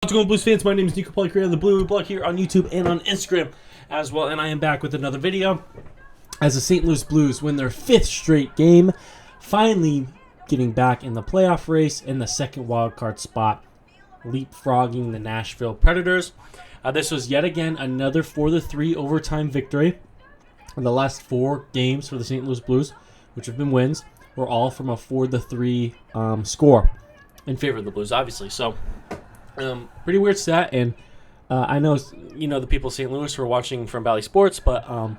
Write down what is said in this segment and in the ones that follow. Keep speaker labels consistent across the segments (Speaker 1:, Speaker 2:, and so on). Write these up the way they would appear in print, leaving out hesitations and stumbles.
Speaker 1: How's it going, Blues fans? My name is Nico Pauly, creator of the Blue Blog here on YouTube and on Instagram as well, and I am back with another video as the St. Louis Blues win their 5th straight game, finally getting back in the playoff race in the second wildcard spot, leapfrogging the Nashville Predators. This was yet again another 4-3 overtime victory. The last 4 games for the St. Louis Blues, which have been wins, were all from a 4-3 score in favor of the Blues, obviously. So, pretty weird stat, and I know the people of St. Louis who are watching from Valley Sports, but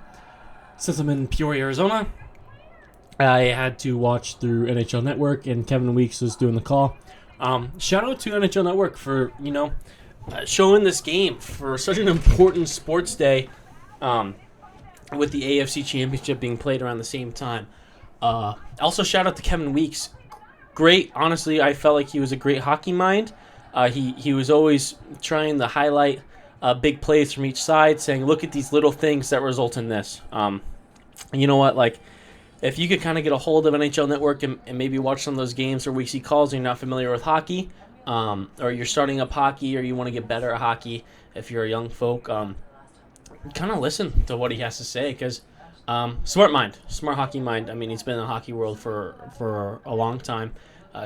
Speaker 1: since I'm in Peoria, Arizona, I had to watch through NHL Network, and Kevin Weeks was doing the call. Shout out to NHL Network for showing this game for such an important sports day, with the AFC Championship being played around the same time. Also, shout out to Kevin Weeks. Great, honestly, I felt like he was a great hockey mind. He was always trying to highlight big plays from each side, saying, look at these little things that result in this. You know what, like, if you could kind of get a hold of NHL Network and maybe watch some of those games or we see calls and you're not familiar with hockey, or you're starting up hockey or you want to get better at hockey if you're a young folk, kind of listen to what he has to say, because smart hockey mind. I mean, he's been in the hockey world for a long time.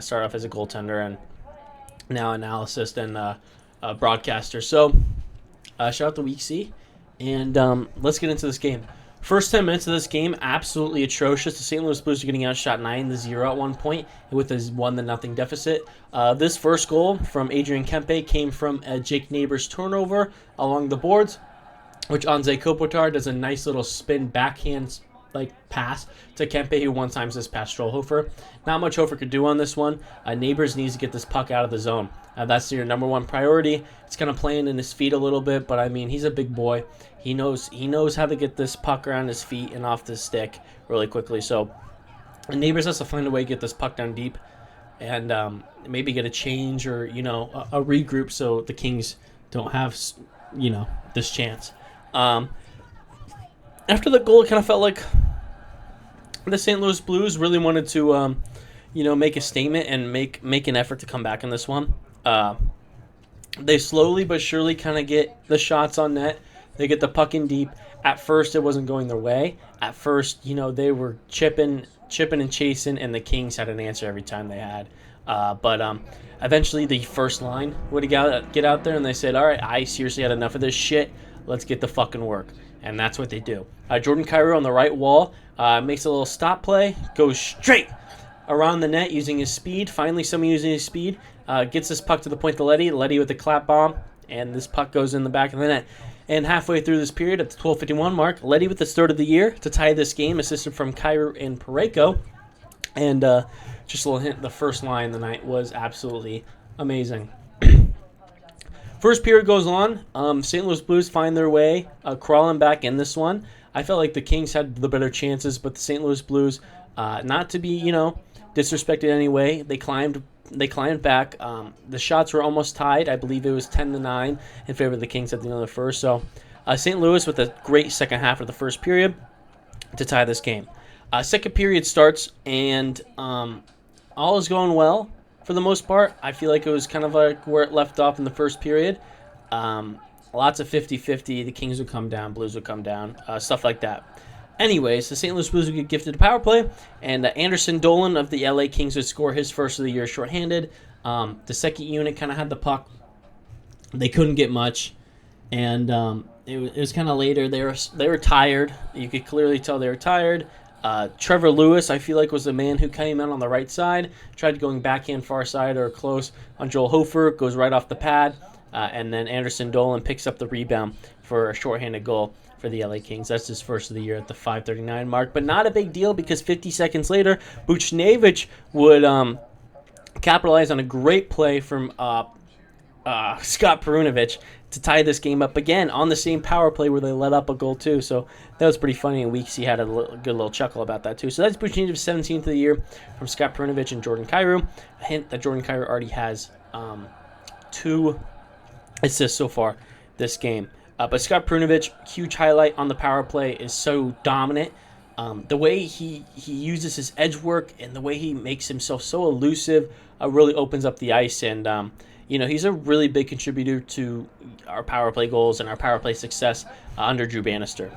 Speaker 1: Started off as a goaltender and now analyst and broadcaster. So shout out to Week C, and let's get into this game. First 10 minutes of this game, absolutely atrocious. The St. Louis Blues are getting outshot 9-0 at one point with a 1-0 deficit. This first goal from Adrian Kempe came from a Jake Neighbors turnover along the boards, which Anze Kopitar does a nice little spin backhand pass to Kempe, who one times this past Strollhofer. Not much Hofer could do on this one. Neighbors needs to get this puck out of the zone. That's your number one priority. It's kind of playing in his feet a little bit, but I mean, he's a big boy. He knows how to get this puck around his feet and off the stick really quickly. So Neighbors has to find a way to get this puck down deep and maybe get a change or a regroup so the Kings don't have this chance. After the goal, it kind of felt like the St. Louis Blues really wanted to, make a statement and make an effort to come back in this one. They slowly but surely kind of get the shots on net. They get the puck in deep. At first, it wasn't going their way. At first, they were chipping and chasing, and the Kings had an answer every time they had. But eventually, the first line would get out there, and they said, all right, I seriously had enough of this shit. Let's get the fucking work. And that's what they do. Jordan Kyrou on the right wall makes a little stop play, goes straight around the net using his speed. Finally, someone using his speed gets this puck to the point to Letty. Letty with the clap bomb, and this puck goes in the back of the net. And halfway through this period, at the 12:51 mark, Letty with the start of the year to tie this game, assisted from Kyrou and Parayko. And just a little hint, the first line the night was absolutely amazing. First period goes on. St. Louis Blues find their way crawling back in this one. I felt like the Kings had the better chances, but the St. Louis Blues, not to be disrespected anyway, they climbed back. The shots were almost tied. I believe it was 10-9 in favor of the Kings at the end of the first. So St. Louis with a great second half of the first period to tie this game. Second period starts, and all is going well. For the most part, I feel like it was kind of like where it left off in the first period. Lots of 50-50. The Kings would come down, Blues would come down, stuff like that. Anyways, the St. Louis Blues would get gifted a power play, and Anderson Dolan of the LA Kings would score his first of the year shorthanded. The second unit kind of had the puck. They couldn't get much, and it was kind of later. They were tired. You could clearly tell they were tired. Trevor Lewis, I feel like, was the man who came in on the right side, tried going backhand far side or close on Joel Hofer, goes right off the pad, and then Anderson Dolan picks up the rebound for a shorthanded goal for the LA Kings. That's his first of the year at the 5:39 mark, but not a big deal because 50 seconds later, Buchnevich would capitalize on a great play from Scott Perunovich to tie this game up again on the same power play where they let up a goal too. So that was pretty funny, and Weeksy had a good little chuckle about that too. So that's Buchnevich's 17th of the year from Scott Perunovich and Jordan Kyrou. A hint that Jordan Kyrou already has 2 assists so far this game. But Scott Perunovich, huge highlight on the power play, is so dominant. The way he uses his edge work and the way he makes himself so elusive really opens up the ice. And he's a really big contributor to our power play goals and our power play success under Drew Bannister.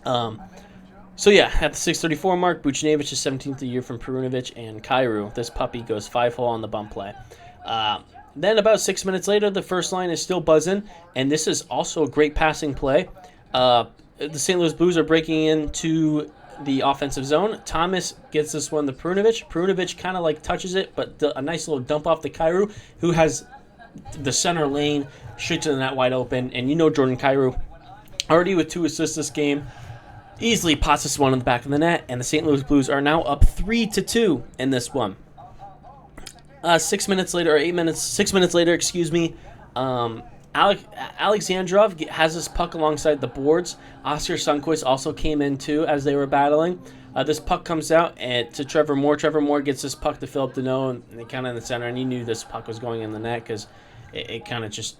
Speaker 1: So yeah, at the 6:34 mark, Buchnevich is 17th a year from Perunovic and Kyrou. This puppy goes 5-hole on the bump play. Then about 6 minutes later, the first line is still buzzing, and this is also a great passing play. The St. Louis Blues are breaking into the offensive zone. Thomas gets this one to Perunovic. Perunovic kind of like touches it, but a nice little dump off to Kyrou, who has the center lane straight to the net wide open. And Jordan Kyrou, already with 2 assists this game, easily pots this one in the back of the net, and the St. Louis Blues are now up 3-2 in this one. 6 minutes later, excuse me, Alexandrov has this puck alongside the boards. Oscar Sundqvist also came in too as they were battling. This puck comes out to Trevor Moore. Trevor Moore gets this puck to Philip Deneau, and kind of in the center, and he knew this puck was going in the net because it kind of just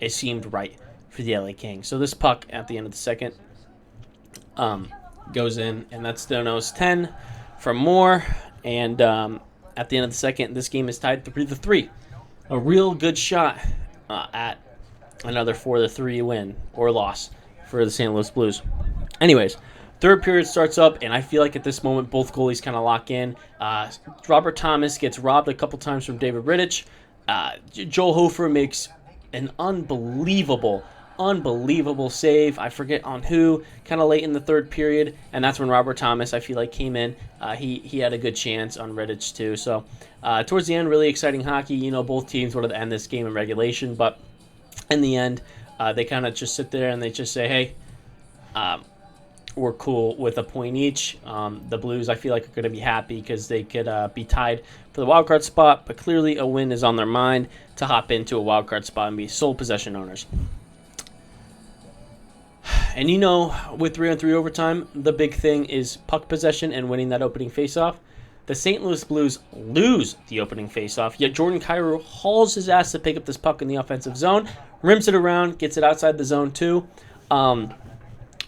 Speaker 1: seemed right for the LA Kings. So this puck at the end of the second goes in, and that's Deneau's 10 from Moore, and at the end of the second, this game is tied 3-3. A real good shot at another 4-3 win or loss for the St. Louis Blues. Anyways, third period starts up, and I feel like at this moment both goalies kind of lock in. Robert Thomas gets robbed a couple times from David Rittich. Joel Hofer makes an unbelievable save. I forget on who, kind of late in the third period, and that's when Robert Thomas, I feel like, came in. He had a good chance on Rittich too. So towards the end, really exciting hockey. Both teams wanted to end this game in regulation, but in the end, they kind of just sit there and they just say, hey, we're cool with a point each. The Blues, I feel like, are going to be happy because they could be tied for the wildcard spot, but clearly a win is on their mind to hop into a wildcard spot and be sole possession owners. And with 3-on-3 overtime, the big thing is puck possession and winning that opening faceoff. The St. Louis Blues lose the opening faceoff, yet Jordan Kyrou hauls his ass to pick up this puck in the offensive zone, rims it around, gets it outside the zone too,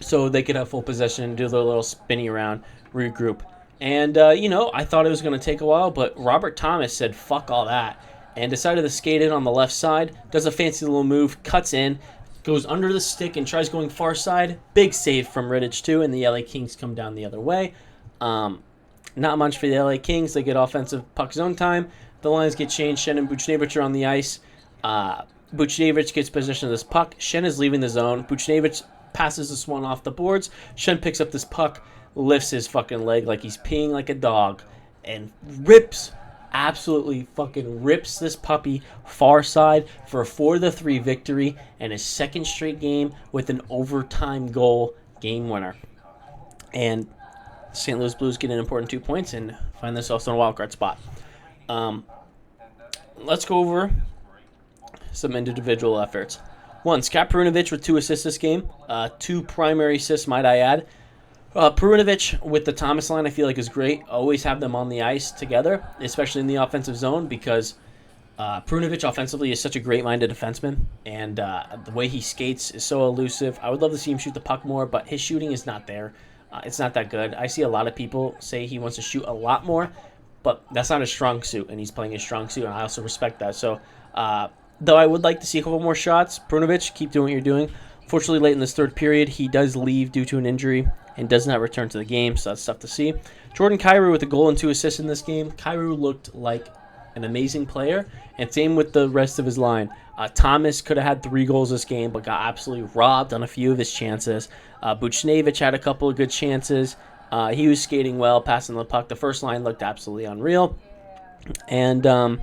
Speaker 1: so they could have full possession, do their little spinny around, regroup. And, I thought it was going to take a while, but Robert Thomas said fuck all that and decided to skate in on the left side, does a fancy little move, cuts in, goes under the stick and tries going far side. Big save from Rittich too, and the LA Kings come down the other way. Not much for the LA Kings. They get offensive puck zone time. The lines get changed. Schenn and Buchnevich are on the ice. Buchnevich gets possession of this puck. Schenn is leaving the zone. Buchnevich passes this one off the boards. Schenn picks up this puck, lifts his fucking leg like he's peeing like a dog, and absolutely fucking rips this puppy far side for a 4-3 victory and his second straight game with an overtime goal game winner. And St. Louis Blues get an important 2 points and find themselves in a wildcard spot. Let's go over some individual efforts. One, Scott Perunovic with 2 assists this game. 2 primary assists, might I add. Perunovic with the Thomas line, I feel like, is great. Always have them on the ice together, especially in the offensive zone, because Perunovic offensively is such a great-minded defenseman, and the way he skates is so elusive. I would love to see him shoot the puck more, but his shooting is not there. It's not that good. I see a lot of people say he wants to shoot a lot more, but that's not his strong suit, and he's playing his strong suit, and I also respect that. So, though I would like to see a couple more shots, Perunovic, keep doing what you're doing. Fortunately, late in this third period, he does leave due to an injury and does not return to the game, so that's tough to see. Jordan Kyrou with a goal and 2 assists in this game. Kyrou looked like an amazing player, and same with the rest of his line. Thomas could have had 3 goals this game, but got absolutely robbed on a few of his chances. Buchnevich had a couple of good chances. He was skating well, passing the puck. The first line looked absolutely unreal. And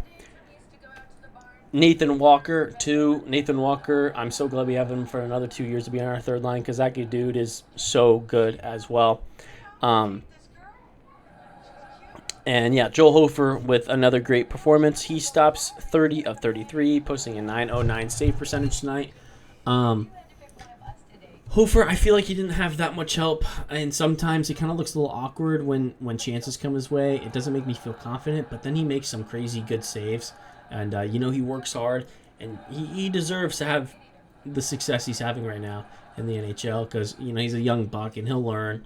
Speaker 1: Nathan Walker, too. Nathan Walker, I'm so glad we have him for another 2 years to be on our third line, because that good dude is so good as well. And yeah, Joel Hofer with another great performance. He stops 30 of 33, posting a .909 save percentage tonight. Hofer, I feel like he didn't have that much help, and sometimes he kind of looks a little awkward when chances come his way. It doesn't make me feel confident, but then he makes some crazy good saves, and he works hard, and he deserves to have the success he's having right now in the NHL, because he's a young buck, and he'll learn,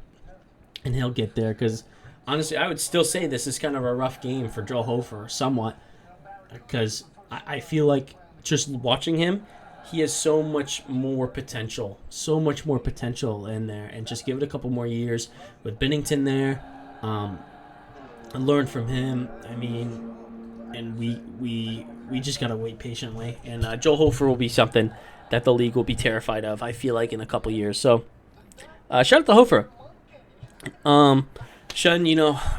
Speaker 1: and he'll get there, because honestly, I would still say this is kind of a rough game for Joel Hofer, somewhat, because I feel like just watching him, he has so much more potential, in there, and just give it a couple more years with Bennington there, and learn from him. I mean, and we just gotta wait patiently. And Joe Hofer will be something that the league will be terrified of, I feel like, in a couple years. So shout out to Hofer. Shen,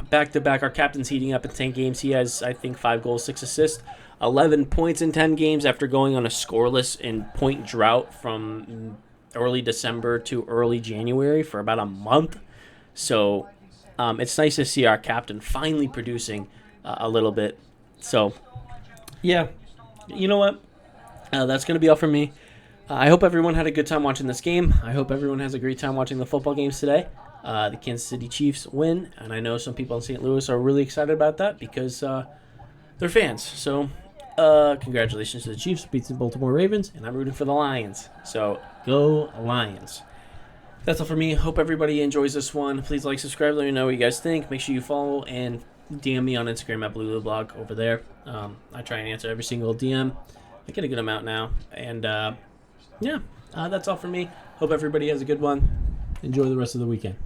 Speaker 1: back to back, our captain's heating up in 10 games. He has, I think, 5 goals, 6 assists, 11 points in 10 games after going on a scoreless and point drought from early December to early January for about a month. So it's nice to see our captain finally producing a little bit. So, yeah, you know what? That's going to be all from me. I hope everyone had a good time watching this game. I hope everyone has a great time watching the football games today. The Kansas City Chiefs win, and I know some people in St. Louis are really excited about that because they're fans. So, congratulations to the Chiefs, beat the Baltimore Ravens, and I'm rooting for the Lions. So, go Lions. That's all for me. Hope everybody enjoys this one. Please like, subscribe, let me know what you guys think. Make sure you follow and DM me on Instagram at BlueLuBlog over there. I try and answer every single DM. I get a good amount now. And, that's all for me. Hope everybody has a good one. Enjoy the rest of the weekend.